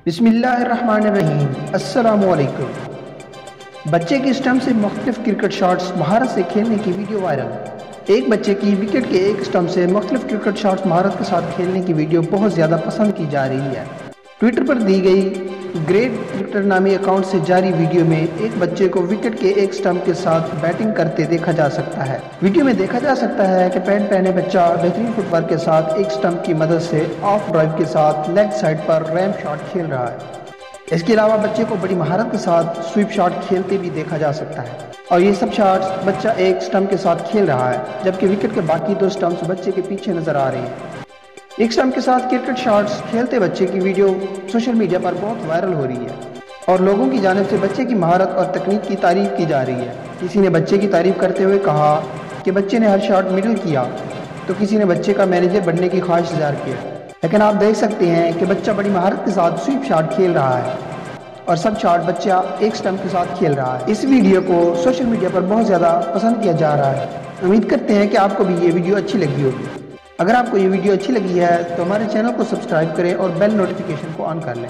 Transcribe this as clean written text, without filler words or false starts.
بسم اللہ الرحمن الرحیم۔ السلام علیکم۔ بچے کی اسٹمپ سے مختلف کرکٹ شاٹس مہارت سے کھیلنے کی ویڈیو وائرل۔ ایک بچے کی وکٹ کے ایک اسٹمپ سے مختلف کرکٹ شاٹس مہارت کے ساتھ کھیلنے کی ویڈیو بہت زیادہ پسند کی جا رہی ہے۔ ٹویٹر پر دی گئی گریٹ کرکٹر نامی اکاؤنٹ سے جاری ویڈیو میں ایک بچے کو وکٹ کے ایک اسٹمپ کے ساتھ بیٹنگ کرتے دیکھا جا سکتا ہے۔ ویڈیو میں دیکھا جا سکتا ہے کہ پینٹ پہنے بچہ بہترین فٹ ورک کے ساتھ ایک اسٹمپ کی مدد سے آف ڈرائیو کے ساتھ لیگ سائڈ پر ریمپ شاٹ کھیل رہا ہے۔ اس کے علاوہ بچے کو بڑی مہارت کے ساتھ سویپ شاٹ کھیلتے بھی دیکھا جا سکتا ہے، اور یہ سب شاٹس بچہ ایک اسٹمپ کے ساتھ کھیل رہا ہے، جبکہ وکٹ کے باقی دو اسٹمپس بچے کے پیچھے نظر آ رہے ہیں۔ ایک اسٹمپ کے ساتھ کرکٹ شاٹس کھیلتے بچے کی ویڈیو سوشل میڈیا پر بہت وائرل ہو رہی ہے، اور لوگوں کی جانب سے بچے کی مہارت اور تکنیک کی تعریف کی جا رہی ہے۔ کسی نے بچے کی تعریف کرتے ہوئے کہا کہ بچے نے ہر شاٹ مڈل کیا، تو کسی نے بچے کا مینیجر بننے کی خواہش ظاہر کیا۔ لیکن آپ دیکھ سکتے ہیں کہ بچہ بڑی مہارت کے ساتھ سویپ شاٹ کھیل رہا ہے، اور سب شاٹ بچہ ایک اسٹمپ کے ساتھ کھیل رہا ہے۔ اس ویڈیو کو سوشل میڈیا پر بہت زیادہ پسند کیا جا رہا ہے۔ امید کرتے ہیں کہ آپ کو بھی یہ ویڈیو اچھی لگی ہوگی۔ اگر آپ کو یہ ویڈیو اچھی لگی ہے تو ہمارے چینل کو سبسکرائب کریں اور بیل نوٹیفیکیشن کو آن کر لیں۔